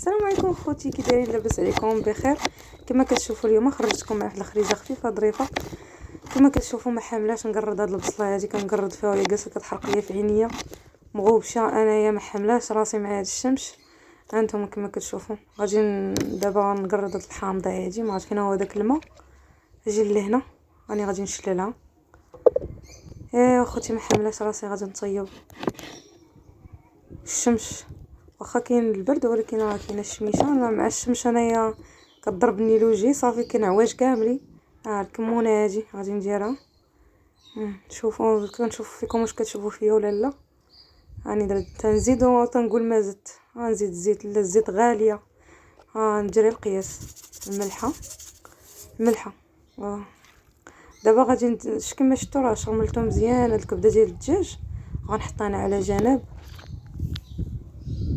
السلام عليكم خوتي، كي دايرين؟ لاباس عليكم؟ بخير. كما كتشوفوا اليوم خرجتكم مع واحد الخريجه خفيفه ظريفه. كما كتشوفوا ما حاملاش نقرد هاد البصله هادي، كنقرد فيها وهي جالسه كتحرق ليا في عينيا مغوبشه. انايا ما حاملاش راسي مع هاد الشمس. هانتوما كما كتشوفوا غادي دابا نقرد هاد الحامضه هادي، ما عرفت فين هو داك الماء. اجي لهنا راني غادي نشللها. خوتي ما حاملاش راسي، غادي نطيب الشمس. واخا كاين البرد ولكن راه كاينه الشميشه. انا مع الشمس انايا كضربني لوجي صافي كنعواج كاملي. الكمونه هادي غادي نديرها. شوفوا كنشوف فيكم واش كتشوفوا فيا ولا لا. راني درت تنزيدو تنقول ما زدت. نزيد الزيت، لا الزيت غاليه. ندير القياس. الملحه. دابا غادي كما شفتوا راه شرملتو مزيان. هاد الكبده ديال الدجاج غنحطها انا على جنب.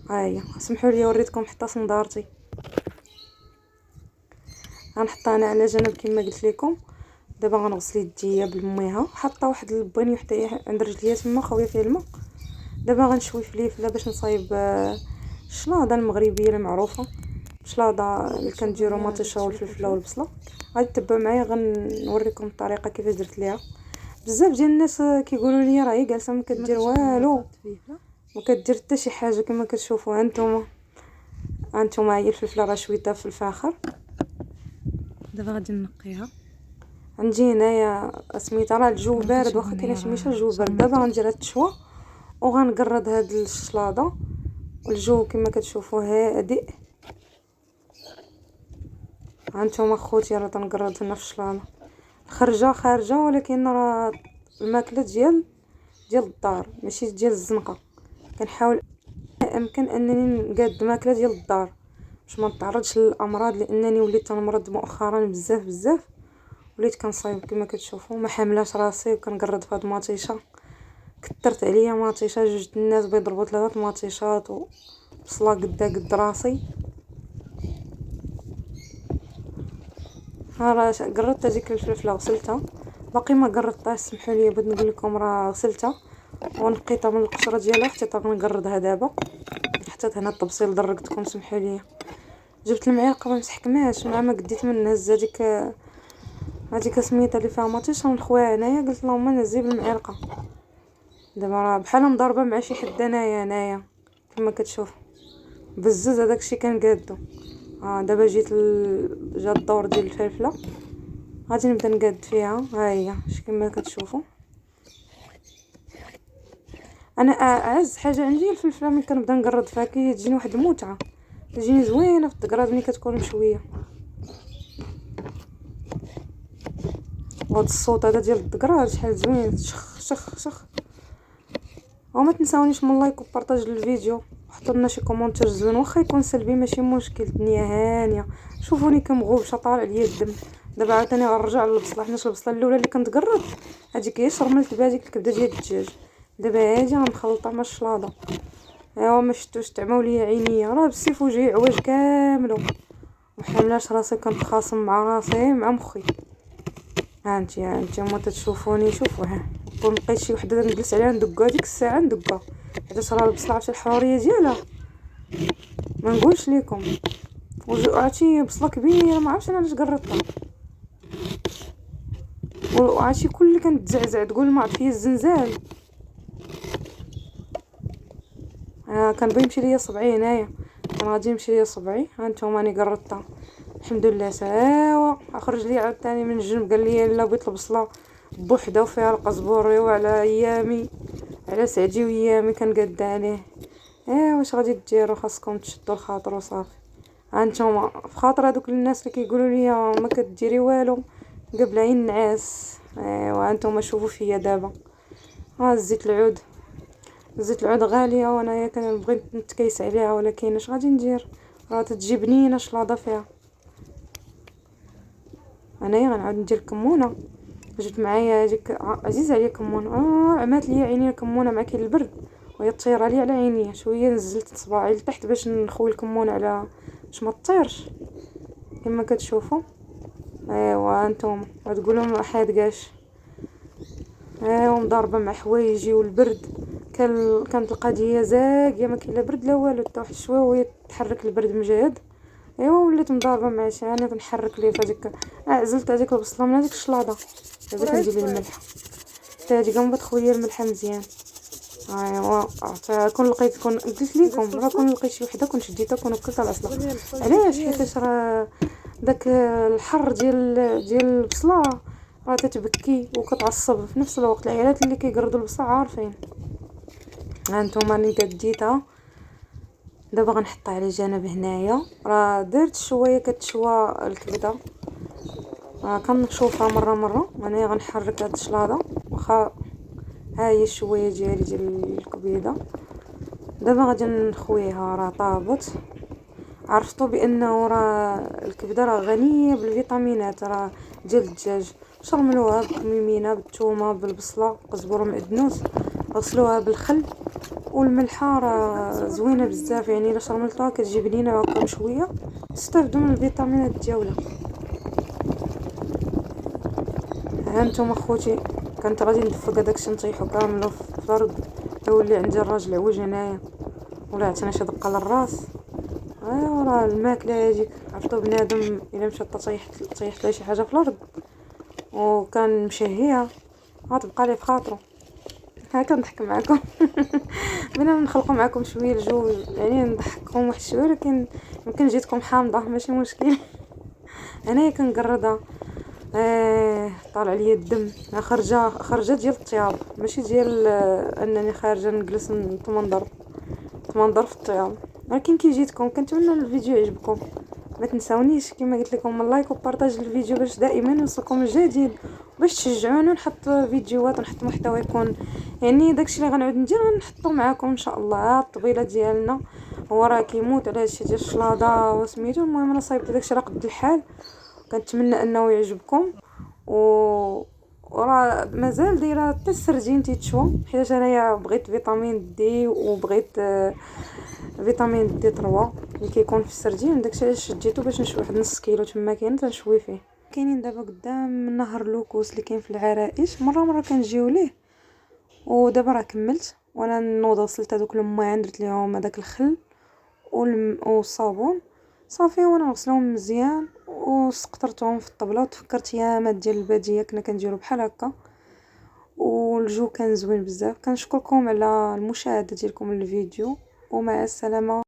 هيا سمحوا لي وريتكم حتى صندارتي. غنحطها انا على جنب كما قلت لكم. دابا غنغسل يديا بالميها، حاطه واحد البانيو حتى عند رجليا تما خاويه فيه الماء. دابا غنشوي فليفله باش نصايب الشلاضه المغربيه المعروفه. الشلاضه اللي كنديروا مطيشه والفلفله والبصله. غادي تتبعوا معايا، غنوريكم الطريقه كيفاش درت ليها. بزاف ديال الناس كيقولوا لي راه هي جالسه ما كدير والو، ما كدير حتى شي حاجه. كما كتشوفوا هانتوما هي الفلفله راه شويتها في الفاخر. دابا غادي نقيها. عندي هنايا سميتها راه الجو بارد، واخا كاينه شميشه الجو بارد. دابا غندير هاد التشوا وغنقرد هاد الشلاضه. والجو كما كتشوفوا هادئ. هانتوما خوتي راه تنقرد هنا في الشلاضه. خارجه ولكن راه الماكله ديال الدار ماشي ديال الزنقه. كنحاول امكن انني نقاد ماكله ديال الدار باش ما نتعرضش للامراض، لانني وليت تنمرض مؤخرا بزاف. وليت كنصايب كما كتشوفوا. ما حاملاش راسي وكنقرد في هاد المطيشه. كثرت عليا مطيشه، جوج الناس بيضربوا 3 مطيشات وبصله قد راسي. راه قردت هذيك الفلفله غسلتها، باقي ما قردتهاش. سمحوا لي بغيت نقول لكم راه غسلتها ونقيتها من القشره ديالها حتى غنقردها دابا. حطيت هنا الطبسيل درقتكم سمحوا لي. جبت المعلقه ما مسحكماش مع ما قديت من نهز هذيك سميتها اللي فيها مطيشه ونخويها هنايا. قلت لهم نهزي بالمعلقه. دابا راه بحال مضاربه مع شي حد هنايا كما كتشوف. بزز هذاك الشيء كنقادو. دابا جا الدور ديال الفلفله. غادي نبدا نقاد فيها. ها هي كما كتشوفوا. انا اعز حاجه عندي الفلفله. ملي كنبدا نقرد فيها كيجيني واحد المتعه، تجيني زوينه في التقراد ملي كتكون مشويه. وهاد الصوت هذا ديال الدقراد شحال زوين. شخ. وما تنساونيش من لايك وبارطاج الفيديو، وحطوا لنا شي كومونتير زوين واخا يكون سلبي ماشي مشكل. الدنيا هانيه. شوفوني كمغوبشه طالع ليا الدم. دابا عاوتاني غنرجع للبصله، حيت البصله الاولى اللي كنت قرد هذيك هي شرملت بها ديك الكبده ديال الدجاج. دابا هادي غنخلطها مع الشلاضه. ما شفتوش تعماو ليا عينيا راه بالسيف وجهي عواج كاملو. محملاش راسي كنتخاصم مع راسي مع مخي. هانتوما تتشوفوني. شوفوا نكون لقيت شي وحده نجلس عليها ندقها ديك الساعه ندقها، حيت راه البصله عرفتي الحروريه ديالها ما نقولش لكم. عرفتي بصله كبيره ما عرفتش انا علاش قررتها. وعرفتي كل اللي كنتزعزع تقول ما عرف فيا الزنزال. كان بغي يمشي ليا صبعي هنايا، كان غادي يمشي ليا صبعي. هانتوما راني قررتها الحمد لله ساوا. خرج لي عاوتاني من الجنب قال لي لا بغيت البصله بوحده وفيها القزبوري وعلى ايامي على سعدي وايامي كنقاد عليه. واش غادي ديروا؟ خاصكم تشدوا الخاطر وصافي. هانتوما في خاطر هذوك الناس اللي كيقولوا لي ما كديري والو قبل عين النعاس. وانتم شوفوا فيا دابا. زيت العود غاليه وانايا كنبغي نتكيس عليها، ولكن اش غادي ندير؟ راه تتجي بنينه شلاضه فيها. انايا غنعاود ندير كمونه. جبت معايا هذيك عزيز عليا كمونه. عمات ليا عيني الكمونه مع كاين البرد وهي طير عليا على عينيا شويه. نزلت صباعي لتحت باش نخوي الكمونه على باش ما تطيرش كما كتشوفوا. وانتم غتقولوا ما حادقاش. ومضاربه مع حوايجي والبرد كانت القضيه زاقيه، ما كاين لا برد لا والو، حتى واحد شويه وهي تحرك البرد مجهد. ايوا وليت مضاربه مع شاني كنحرك ليه فهاديك، عزلت هذيك البصله من هذيك الشلاضه، دابا كندير ليه الملح حتى هادي كنبغي تخويا الملحه مزيان. ايوا حتى كون لقيت، كون قلت لكم راه كون لقيت شي وحده كنت شديتها كون وكلت العسله. علاش؟ حيت راه داك الحر ديال البصله راه تتبكي وكتعصب في نفس الوقت. العيالات اللي كيقردوا البصله عارفين. ها نتوما راني كديتها، دابا غنحطها على جنب هنايا. راه درت شويه كتشوى الكبده، كنشوفها مره انا غنحرك هاد الشلاضه واخا ها هي شويه ديال الكبيده. دابا غادي نخويها، راه طابت. عرفتوا بانه راه الكبده راه غنيه بالفيتامينات راه ديال الدجاج. شرملوها بالميمينه بالثومه بالبصله قزبر ومعدنوس، غسلوها بالخل والملحه، راه زوينه بزاف يعني. الا شرملتوها كتجي بنينه هكا مشويه، تستافدوا من الفيتامينات ديالها. ها نتوما خوتي كنت غادي ندفق هداكشي نطيحو كامل في الارض، يولي عندي الراجل عوج هنايا ولا عطينا شي دقه للراس. ايوا راه الماكله هذيك، عرفتو بنادم الا مشات طيحت لها شي حاجه في الارض وكان مشهيها غتبقى ليه في خاطرو. ها كنضحك معكم بغينا نخلقوا معكم شويه الجو يعني، نضحككم واحد شويه، ولكن يمكن جيتكم حامضه ماشي مشكل. انايا كنقردها طالع ليا الدم، خرجه ديال الطياب ماشي ديال انني خارجه نجلس نتمنظر في الطياب. ولكن كي جيتكم كنتمنى الفيديو يعجبكم. ما تنساونيش كما قلت لكم اللايك وبارطاج الفيديو باش دائما يوصلكم الجديد، باش تشجعوني ونحط فيديوهات ونحط محتوى يكون يعني داكشي اللي غنعود ندير غنحطو معاكم ان شاء الله. الطبيله ديالنا هو راه كيموت على هادشي ديال الشلاضه وسميتو. المهم انا صايبت داكشي راه قد الحال، كنتمنى انه يعجبكم. وراه مازال دايره حتى السردين تيتشوى، حيت انايا بغيت فيتامين دي وبغيت فيتامين دي 3 اللي كيكون في السردين. داكشي علاش شديتو باش نشوي واحد نص كيلو تما كاين تنشوي فيه. كاينين دابا قدام نهر لوكوس اللي كاين في العرائش، مره كنجيو ليه. ودابا راه كملت وانا نوض غسلت هذوك الماعن، درت ليهم هذاك الخل والصابون صافي، وانا غسلهم مزيان وسقطرتهم في الطبله وتفكرت يامات ديال الباديه كنا كنديروا بحال هكا. والجو كان زوين بزاف. كنشكركم على المشاهده ديالكم للفيديو ومع السلامه.